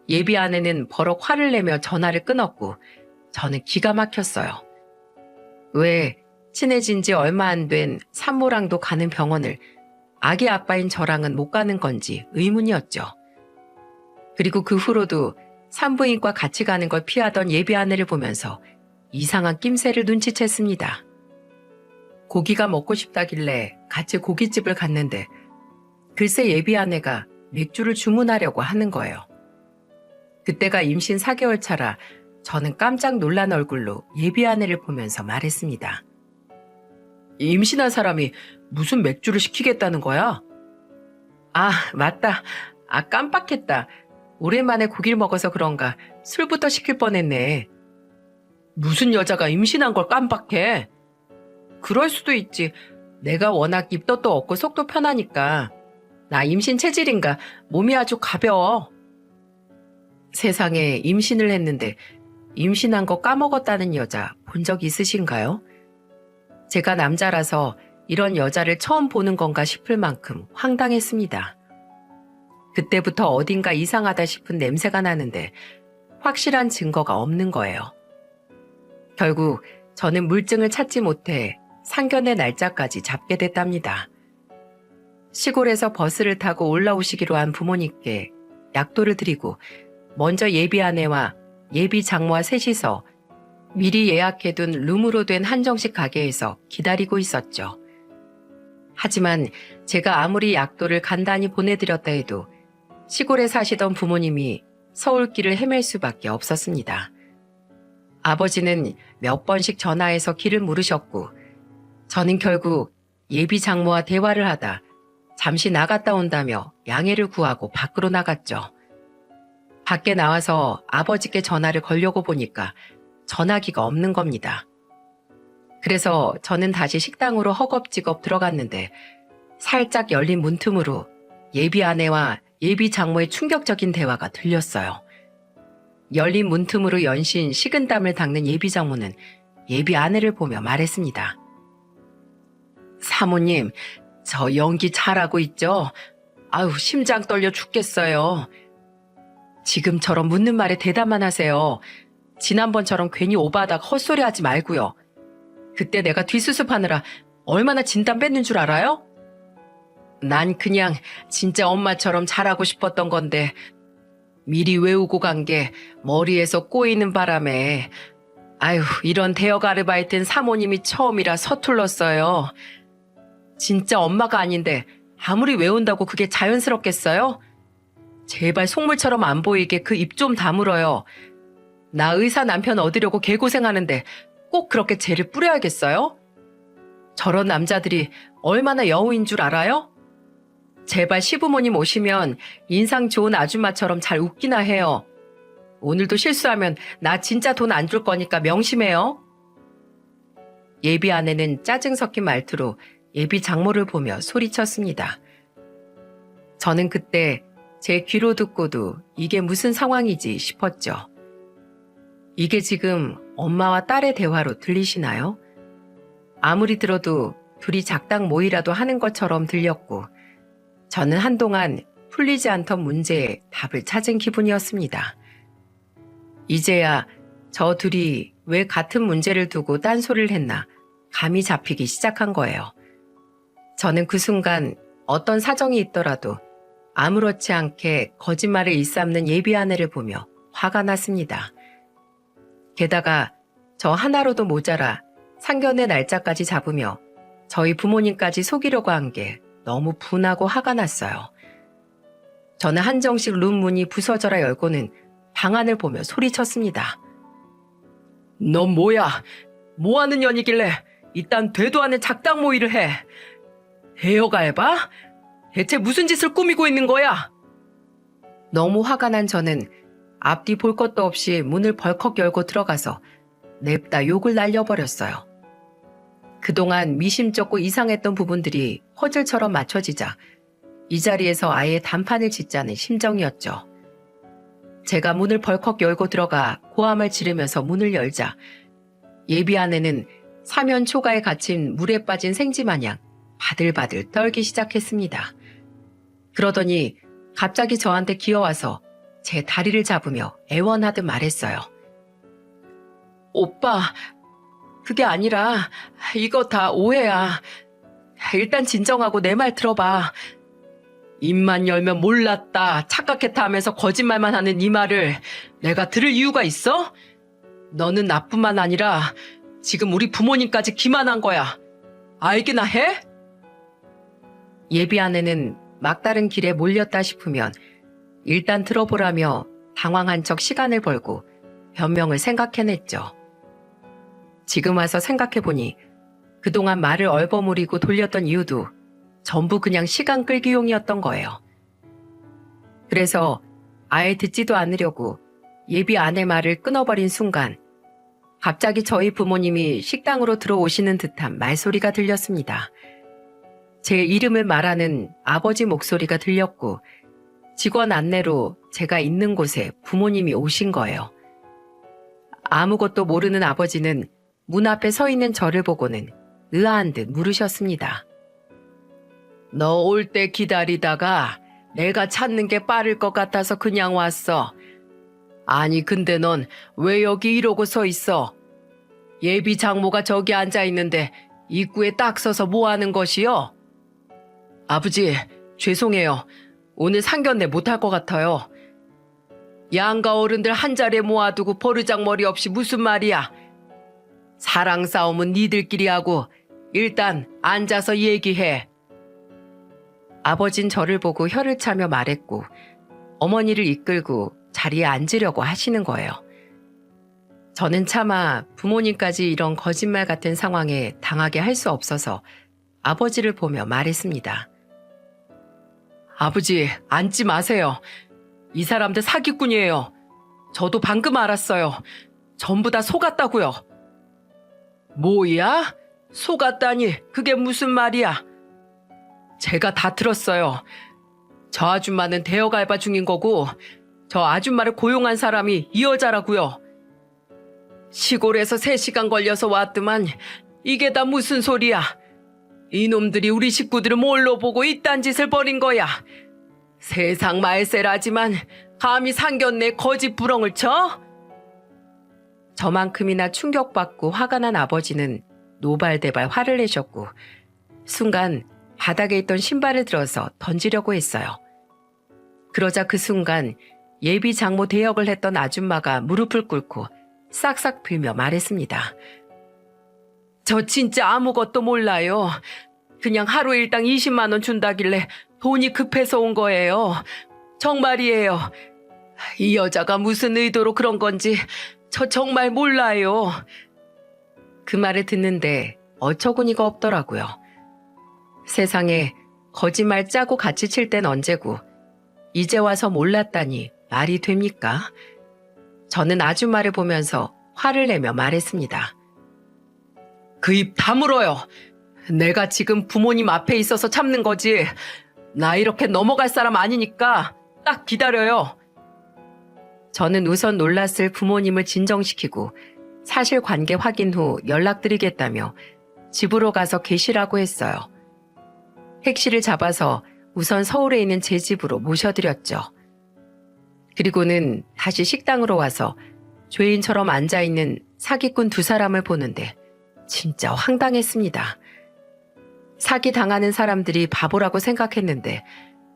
예비 아내는 버럭 화를 내며 전화를 끊었고 저는 기가 막혔어요. 왜 친해진 지 얼마 안 된 산모랑도 가는 병원을 아기 아빠인 저랑은 못 가는 건지 의문이었죠. 그리고 그 후로도 산부인과 같이 가는 걸 피하던 예비 아내를 보면서 이상한 낌새를 눈치챘습니다. 고기가 먹고 싶다길래 같이 고깃집을 갔는데 글쎄 예비 아내가 맥주를 주문하려고 하는 거예요. 그때가 임신 4개월 차라 저는 깜짝 놀란 얼굴로 예비 아내를 보면서 말했습니다. 임신한 사람이 무슨 맥주를 시키겠다는 거야? 아, 맞다. 아, 깜빡했다. 오랜만에 고기를 먹어서 그런가 술부터 시킬 뻔했네. 무슨 여자가 임신한 걸 깜빡해? 그럴 수도 있지. 내가 워낙 입덧도 없고 속도 편하니까. 나 임신 체질인가 몸이 아주 가벼워. 세상에 임신을 했는데 임신한 거 까먹었다는 여자 본 적 있으신가요? 제가 남자라서 이런 여자를 처음 보는 건가 싶을 만큼 황당했습니다. 그때부터 어딘가 이상하다 싶은 냄새가 나는데 확실한 증거가 없는 거예요. 결국 저는 물증을 찾지 못해 상견례 날짜까지 잡게 됐답니다. 시골에서 버스를 타고 올라오시기로 한 부모님께 약도를 드리고 먼저 예비 아내와 예비 장모와 셋이서 미리 예약해둔 룸으로 된 한정식 가게에서 기다리고 있었죠. 하지만 제가 아무리 약도를 간단히 보내드렸다 해도 시골에 사시던 부모님이 서울길을 헤맬 수밖에 없었습니다. 아버지는 몇 번씩 전화해서 길을 물으셨고 저는 결국 예비 장모와 대화를 하다 잠시 나갔다 온다며 양해를 구하고 밖으로 나갔죠. 밖에 나와서 아버지께 전화를 걸려고 보니까 전화기가 없는 겁니다. 그래서 저는 다시 식당으로 허겁지겁 들어갔는데 살짝 열린 문틈으로 예비 아내와 예비 장모의 충격적인 대화가 들렸어요. 열린 문틈으로 연신 식은땀을 닦는 예비 장모는 예비 아내를 보며 말했습니다. 사모님, 저 연기 잘하고 있죠? 아유, 심장 떨려 죽겠어요. 지금처럼 묻는 말에 대답만 하세요. 지난번처럼 괜히 오바하다가 헛소리 하지 말고요. 그때 내가 뒷수습하느라 얼마나 진땀 뺐는 줄 알아요? 난 그냥 진짜 엄마처럼 잘하고 싶었던 건데 미리 외우고 간 게 머리에서 꼬이는 바람에 아유, 이런 대역 아르바이트는 사모님이 처음이라 서툴렀어요. 진짜 엄마가 아닌데 아무리 외운다고 그게 자연스럽겠어요? 제발 속물처럼 안 보이게 그 입 좀 다물어요. 나 의사 남편 얻으려고 개고생하는데 꼭 그렇게 죄를 뿌려야겠어요? 저런 남자들이 얼마나 여우인 줄 알아요? 제발 시부모님 오시면 인상 좋은 아줌마처럼 잘 웃기나 해요. 오늘도 실수하면 나 진짜 돈 안 줄 거니까 명심해요. 예비 아내는 짜증 섞인 말투로 예비 장모를 보며 소리쳤습니다. 저는 그때 제 귀로 듣고도 이게 무슨 상황이지 싶었죠. 이게 지금 엄마와 딸의 대화로 들리시나요? 아무리 들어도 둘이 작당 모의라도 하는 것처럼 들렸고 저는 한동안 풀리지 않던 문제에 답을 찾은 기분이었습니다. 이제야 저 둘이 왜 같은 문제를 두고 딴소리를 했나 감이 잡히기 시작한 거예요. 저는 그 순간 어떤 사정이 있더라도 아무렇지 않게 거짓말을 일삼는 예비 아내를 보며 화가 났습니다. 게다가 저 하나로도 모자라 상견례 날짜까지 잡으며 저희 부모님까지 속이려고 한 게 너무 분하고 화가 났어요. 저는 한정식 룸 문이 부서져라 열고는 방안을 보며 소리쳤습니다. 넌 뭐야? 뭐하는 년이길래 이딴 되도 않은 작당 모의를 해? 대여가 해봐? 대체 무슨 짓을 꾸미고 있는 거야? 너무 화가 난 저는 앞뒤 볼 것도 없이 문을 벌컥 열고 들어가서 냅다 욕을 날려버렸어요. 그동안 미심쩍고 이상했던 부분들이 퍼즐처럼 맞춰지자 이 자리에서 아예 단판을 짓자는 심정이었죠. 제가 문을 벌컥 열고 들어가 고함을 지르면서 문을 열자 예비 아내는 사면 초가에 갇힌 물에 빠진 생쥐 마냥 바들바들 떨기 시작했습니다. 그러더니 갑자기 저한테 기어와서 제 다리를 잡으며 애원하듯 말했어요. 오빠, 그게 아니라 이거 다 오해야. 일단 진정하고 내 말 들어봐. 입만 열면 몰랐다, 착각했다 하면서 거짓말만 하는 이 말을 내가 들을 이유가 있어? 너는 나뿐만 아니라 지금 우리 부모님까지 기만한 거야. 알기나 해? 예비 아내는 막다른 길에 몰렸다 싶으면 일단 들어보라며 당황한 척 시간을 벌고 변명을 생각해냈죠. 지금 와서 생각해보니 그동안 말을 얼버무리고 돌렸던 이유도 전부 그냥 시간 끌기용이었던 거예요. 그래서 아예 듣지도 않으려고 예비 아내 말을 끊어버린 순간 갑자기 저희 부모님이 식당으로 들어오시는 듯한 말소리가 들렸습니다. 제 이름을 말하는 아버지 목소리가 들렸고 직원 안내로 제가 있는 곳에 부모님이 오신 거예요. 아무것도 모르는 아버지는 문 앞에 서 있는 저를 보고는 의아한 듯 물으셨습니다. 너 올 때 기다리다가 내가 찾는 게 빠를 것 같아서 그냥 왔어. 아니 근데 넌 왜 여기 이러고 서 있어? 예비 장모가 저기 앉아 있는데 입구에 딱 서서 뭐 하는 것이요? 아버지, 죄송해요. 오늘 상견례 못할 것 같아요. 양가 어른들 한 자리에 모아두고 버르장머리 없이 무슨 말이야? 사랑 싸움은 니들끼리 하고 일단 앉아서 얘기해. 아버진 저를 보고 혀를 차며 말했고 어머니를 이끌고 자리에 앉으려고 하시는 거예요. 저는 차마 부모님까지 이런 거짓말 같은 상황에 당하게 할 수 없어서 아버지를 보며 말했습니다. 아버지, 앉지 마세요. 이 사람들 사기꾼이에요. 저도 방금 알았어요. 전부 다 속았다고요. 뭐야? 속았다니 그게 무슨 말이야? 제가 다 들었어요. 저 아줌마는 대여 알바 중인 거고 저 아줌마를 고용한 사람이 이 여자라고요. 시골에서 3시간 걸려서 왔더만 이게 다 무슨 소리야. 이놈들이 우리 식구들을 뭘로 보고 이딴 짓을 벌인 거야. 세상 말세라지만 감히 상견례 거짓 부렁을 쳐? 저만큼이나 충격받고 화가 난 아버지는 노발대발 화를 내셨고 순간 바닥에 있던 신발을 들어서 던지려고 했어요. 그러자 그 순간 예비 장모 대역을 했던 아줌마가 무릎을 꿇고 싹싹 빌며 말했습니다. 저 진짜 아무것도 몰라요. 그냥 하루 일당 20만 원 준다길래 돈이 급해서 온 거예요. 정말이에요. 이 여자가 무슨 의도로 그런 건지 저 정말 몰라요. 그 말을 듣는데 어처구니가 없더라고요. 세상에 거짓말 짜고 같이 칠 땐 언제고 이제 와서 몰랐다니 말이 됩니까? 저는 아줌마를 보면서 화를 내며 말했습니다. 그 입 다물어요. 내가 지금 부모님 앞에 있어서 참는 거지. 나 이렇게 넘어갈 사람 아니니까 딱 기다려요. 저는 우선 놀랐을 부모님을 진정시키고 사실관계 확인 후 연락드리겠다며 집으로 가서 계시라고 했어요. 택시를 잡아서 우선 서울에 있는 제 집으로 모셔드렸죠. 그리고는 다시 식당으로 와서 죄인처럼 앉아있는 사기꾼 2사람을 보는데 진짜 황당했습니다. 사기당하는 사람들이 바보라고 생각했는데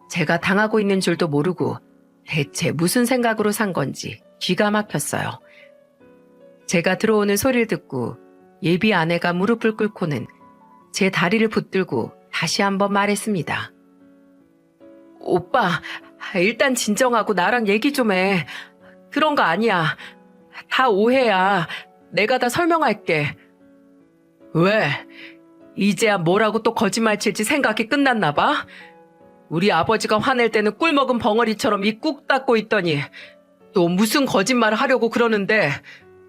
제가 당하고 있는 줄도 모르고 대체 무슨 생각으로 산 건지 기가 막혔어요. 제가 들어오는 소리를 듣고 예비 아내가 무릎을 꿇고는 제 다리를 붙들고 다시 한번 말했습니다. 오빠, 일단 진정하고 나랑 얘기 좀 해. 그런 거 아니야. 다 오해야. 내가 다 설명할게. 왜? 이제야 뭐라고 또 거짓말 칠지 생각이 끝났나 봐? 우리 아버지가 화낼 때는 꿀먹은 벙어리처럼 입 꾹 닫고 있더니 또 무슨 거짓말을 하려고 그러는데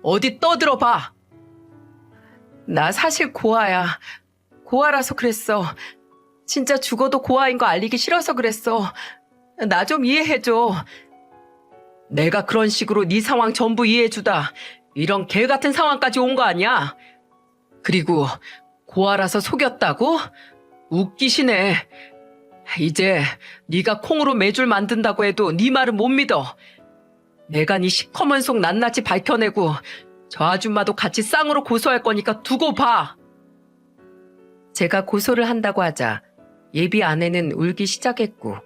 어디 떠들어 봐. 나 사실 고아야. 고아라서 그랬어. 진짜 죽어도 고아인 거 알리기 싫어서 그랬어. 나 좀 이해해줘. 내가 그런 식으로 네 상황 전부 이해해주다 이런 개 같은 상황까지 온 거 아니야? 그리고 고아라서 속였다고? 웃기시네. 이제 네가 콩으로 매줄 만든다고 해도 네 말은 못 믿어. 내가 네 시커먼 속 낱낱이 밝혀내고 저 아줌마도 같이 쌍으로 고소할 거니까 두고 봐. 제가 고소를 한다고 하자 예비 아내는 울기 시작했고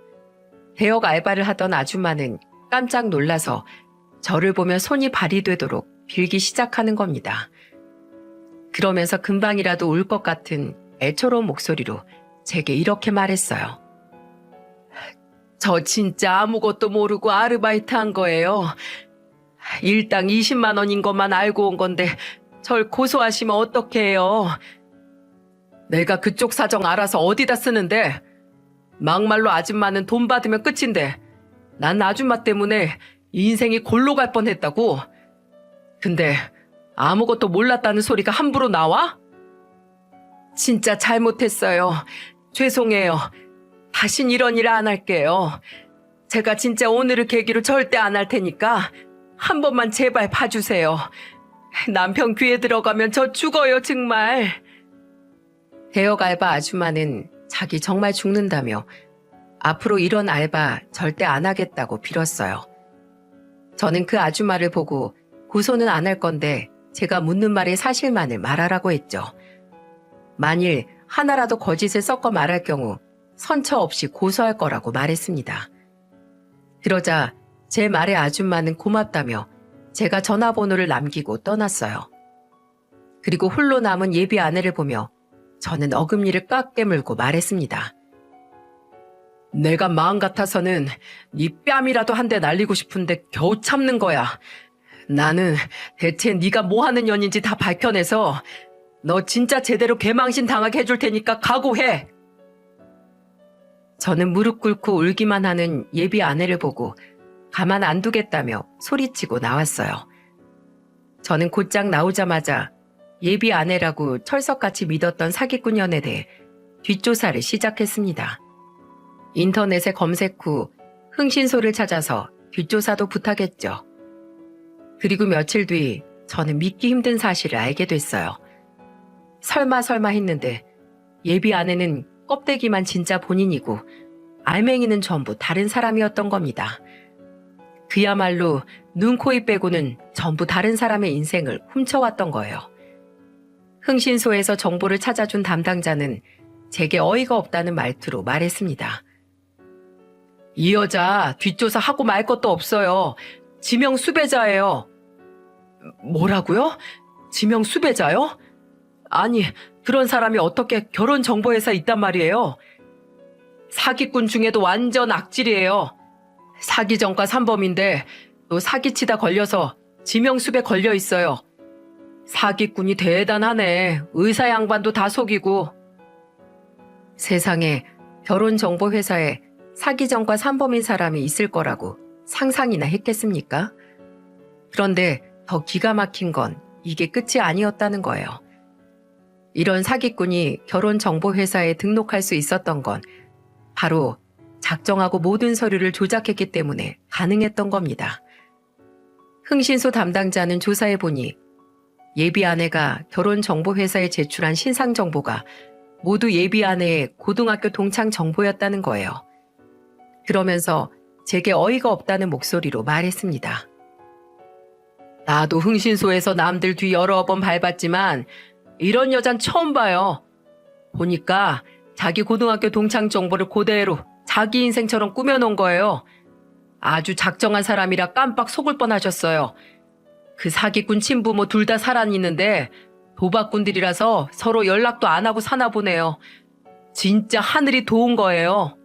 대역 알바를 하던 아줌마는 깜짝 놀라서 저를 보며 손이 발이 되도록 빌기 시작하는 겁니다. 그러면서 금방이라도 울 것 같은 애처로운 목소리로 제게 이렇게 말했어요. 저 진짜 아무것도 모르고 아르바이트 한 거예요. 일당 20만 원인 것만 알고 온 건데 절 고소하시면 어떡해요. 내가 그쪽 사정 알아서 어디다 쓰는데 막말로 아줌마는 돈 받으면 끝인데 난 아줌마 때문에 인생이 골로 갈 뻔했다고. 근데 아무것도 몰랐다는 소리가 함부로 나와? 진짜 잘못했어요. 죄송해요. 다신 이런 일 안 할게요. 제가 진짜 오늘을 계기로 절대 안 할 테니까 한 번만 제발 봐주세요. 남편 귀에 들어가면 저 죽어요 정말. 대역 알바 아줌마는 자기 정말 죽는다며 앞으로 이런 알바 절대 안 하겠다고 빌었어요. 저는 그 아줌마를 보고 고소는 안 할 건데 제가 묻는 말의 사실만을 말하라고 했죠. 만일 하나라도 거짓을 섞어 말할 경우 선처 없이 고소할 거라고 말했습니다. 그러자 제 말에 아줌마는 고맙다며 제가 전화번호를 남기고 떠났어요. 그리고 홀로 남은 예비 아내를 보며 저는 어금니를 꽉 깨물고 말했습니다. 내가 마음 같아서는 네 뺨이라도 한 대 날리고 싶은데 겨우 참는 거야. 나는 대체 네가 뭐 하는 년인지 다 밝혀내서 너 진짜 제대로 개망신 당하게 해줄 테니까 각오해. 저는 무릎 꿇고 울기만 하는 예비 아내를 보고 가만 안 두겠다며 소리치고 나왔어요. 저는 곧장 나오자마자 예비 아내라고 철석같이 믿었던 사기꾼 년에 대해 뒷조사를 시작했습니다. 인터넷에 검색 후 흥신소를 찾아서 뒷조사도 부탁했죠. 그리고 며칠 뒤 저는 믿기 힘든 사실을 알게 됐어요. 설마 했는데 예비 아내는 껍데기만 진짜 본인이고 알맹이는 전부 다른 사람이었던 겁니다. 그야말로 눈, 코, 입 빼고는 전부 다른 사람의 인생을 훔쳐왔던 거예요. 흥신소에서 정보를 찾아준 담당자는 제게 어이가 없다는 말투로 말했습니다. 이 여자 뒷조사 하고 말 것도 없어요. 지명 수배자예요. 뭐라고요? 지명 수배자요? 아니, 그런 사람이 어떻게 결혼정보회사에 있단 말이에요? 사기꾼 중에도 완전 악질이에요. 사기 전과 3범인데 또 사기치다 걸려서 지명수배 걸려 있어요. 사기꾼이 대단하네. 의사 양반도 다 속이고. 세상에 결혼정보회사에 사기 전과 3범인 사람이 있을 거라고 상상이나 했겠습니까? 그런데 더 기가 막힌 건 이게 끝이 아니었다는 거예요. 이런 사기꾼이 결혼정보회사에 등록할 수 있었던 건 바로 작정하고 모든 서류를 조작했기 때문에 가능했던 겁니다. 흥신소 담당자는 조사해보니 예비 아내가 결혼정보회사에 제출한 신상정보가 모두 예비 아내의 고등학교 동창 정보였다는 거예요. 그러면서 제게 어이가 없다는 목소리로 말했습니다. 나도 흥신소에서 남들 뒤 여러 번 밟았지만 이런 여잔 처음 봐요. 보니까 자기 고등학교 동창 정보를 그대로 자기 인생처럼 꾸며놓은 거예요. 아주 작정한 사람이라 깜빡 속을 뻔하셨어요. 그 사기꾼 친부모 둘 다 살아있는데 도박꾼들이라서 서로 연락도 안 하고 사나 보네요. 진짜 하늘이 도운 거예요.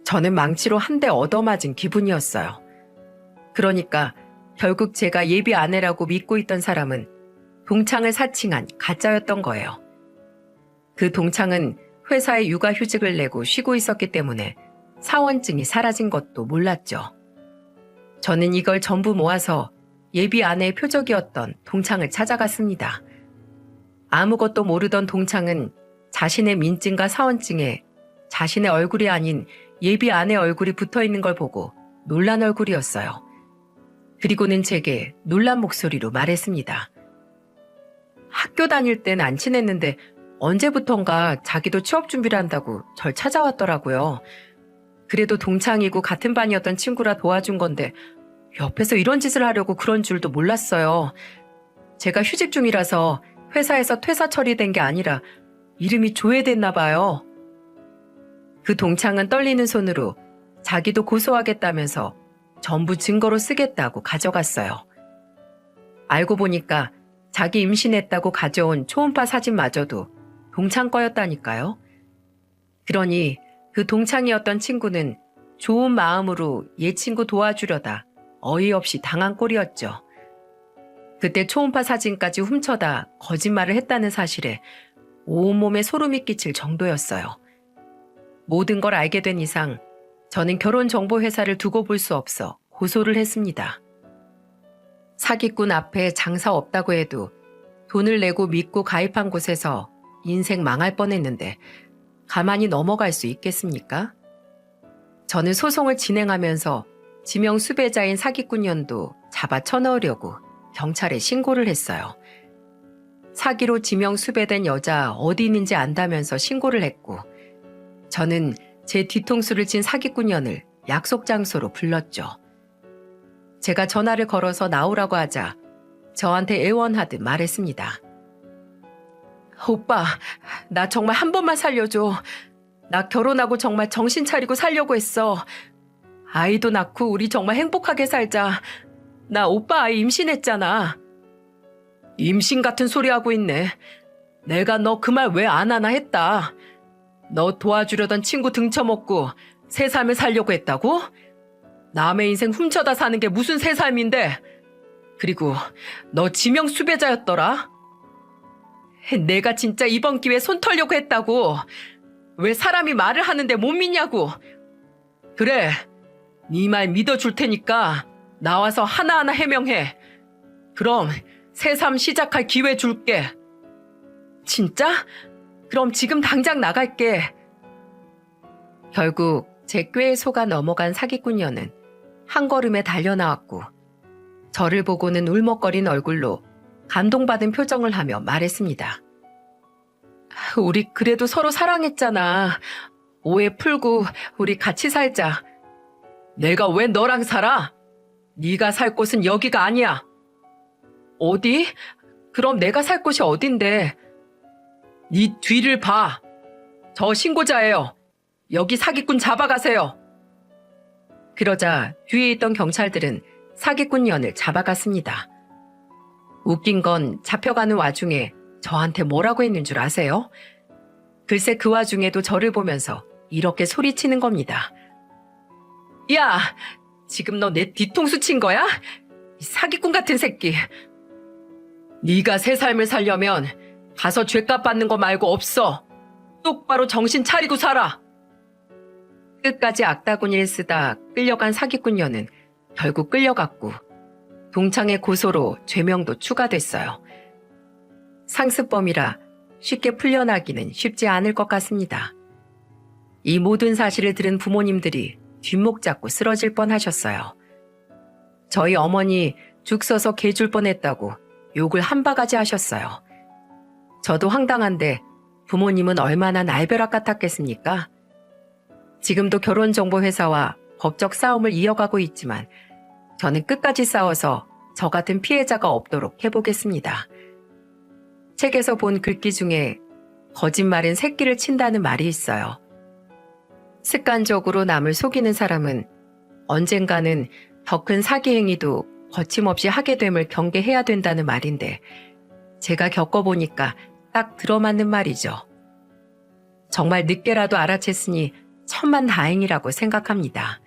저는 망치로 한 대 얻어맞은 기분이었어요. 그러니까 결국 제가 예비 아내라고 믿고 있던 사람은 동창을 사칭한 가짜였던 거예요. 그 동창은 회사에 육아휴직을 내고 쉬고 있었기 때문에 사원증이 사라진 것도 몰랐죠. 저는 이걸 전부 모아서 예비 아내의 표적이었던 동창을 찾아갔습니다. 아무것도 모르던 동창은 자신의 민증과 사원증에 자신의 얼굴이 아닌 예비 아내 얼굴이 붙어있는 걸 보고 놀란 얼굴이었어요. 그리고는 제게 놀란 목소리로 말했습니다. 학교 다닐 땐 안 친했는데 언제부턴가 자기도 취업 준비를 한다고 절 찾아왔더라고요. 그래도 동창이고 같은 반이었던 친구라 도와준 건데 옆에서 이런 짓을 하려고 그런 줄도 몰랐어요. 제가 휴직 중이라서 회사에서 퇴사 처리된 게 아니라 이름이 조회됐나 봐요. 그 동창은 떨리는 손으로 자기도 고소하겠다면서 전부 증거로 쓰겠다고 가져갔어요. 알고 보니까 자기 임신했다고 가져온 초음파 사진마저도 동창 거였다니까요. 그러니 그 동창이었던 친구는 좋은 마음으로 얘 친구 도와주려다 어이없이 당한 꼴이었죠. 그때 초음파 사진까지 훔쳐다 거짓말을 했다는 사실에 온몸에 소름이 끼칠 정도였어요. 모든 걸 알게 된 이상 저는 결혼정보회사를 두고 볼 수 없어 고소를 했습니다. 사기꾼 앞에 장사 없다고 해도 돈을 내고 믿고 가입한 곳에서 인생 망할 뻔했는데 가만히 넘어갈 수 있겠습니까? 저는 소송을 진행하면서 지명 수배자인 사기꾼년도 잡아 쳐넣으려고 경찰에 신고를 했어요. 사기로 지명 수배된 여자 어디 있는지 안다면서 신고를 했고 저는 제 뒤통수를 친 사기꾼년을 약속 장소로 불렀죠. 제가 전화를 걸어서 나오라고 하자 저한테 애원하듯 말했습니다. 오빠, 나 정말 한 번만 살려줘. 나 결혼하고 정말 정신 차리고 살려고 했어. 아이도 낳고 우리 정말 행복하게 살자. 나 오빠 아이 임신했잖아. 임신 같은 소리 하고 있네. 내가 너 그 말 왜 안 하나 했다. 너 도와주려던 친구 등쳐먹고 새 삶을 살려고 했다고? 남의 인생 훔쳐다 사는 게 무슨 새 삶인데. 그리고 너 지명 수배자였더라. 내가 진짜 이번 기회에 손 털려고 했다고. 왜 사람이 말을 하는데 못 믿냐고. 그래, 네 말 믿어줄 테니까 나와서 하나하나 해명해. 그럼 새 삶 시작할 기회 줄게. 진짜? 그럼 지금 당장 나갈게. 결국 제 꾀에 속아 넘어간 사기꾼녀는 한 걸음에 달려나왔고 저를 보고는 울먹거린 얼굴로 감동받은 표정을 하며 말했습니다. 우리 그래도 서로 사랑했잖아. 오해 풀고 우리 같이 살자. 내가 왜 너랑 살아? 네가 살 곳은 여기가 아니야. 어디? 그럼 내가 살 곳이 어딘데? 네 뒤를 봐. 저 신고자예요. 여기 사기꾼 잡아가세요. 그러자 뒤에 있던 경찰들은 사기꾼년을 잡아갔습니다. 웃긴 건 잡혀가는 와중에 저한테 뭐라고 했는 줄 아세요? 글쎄 그 와중에도 저를 보면서 이렇게 소리치는 겁니다. 야, 지금 너 내 뒤통수 친 거야? 이 사기꾼 같은 새끼. 네가 새 삶을 살려면 가서 죗값 받는 거 말고 없어. 똑바로 정신 차리고 살아. 끝까지 악다구니를 쓰다 끌려간 사기꾼녀는 결국 끌려갔고 동창의 고소로 죄명도 추가됐어요. 상습범이라 쉽게 풀려나기는 쉽지 않을 것 같습니다. 이 모든 사실을 들은 부모님들이 뒷목 잡고 쓰러질 뻔하셨어요. 저희 어머니 죽 서서 개 줄 뻔했다고 욕을 한 바가지 하셨어요. 저도 황당한데 부모님은 얼마나 날벼락 같았겠습니까? 지금도 결혼정보회사와 법적 싸움을 이어가고 있지만 저는 끝까지 싸워서 저 같은 피해자가 없도록 해보겠습니다. 책에서 본 글귀 중에 거짓말은 새끼를 친다는 말이 있어요. 습관적으로 남을 속이는 사람은 언젠가는 더 큰 사기 행위도 거침없이 하게 됨을 경계해야 된다는 말인데 제가 겪어보니까 딱 들어맞는 말이죠. 정말 늦게라도 알아챘으니 천만 다행이라고 생각합니다.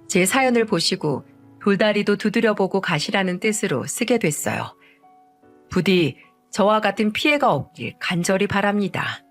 제 사연을 보시고 돌다리도 두드려보고 가시라는 뜻으로 쓰게 됐어요. 부디 저와 같은 피해가 없길 간절히 바랍니다.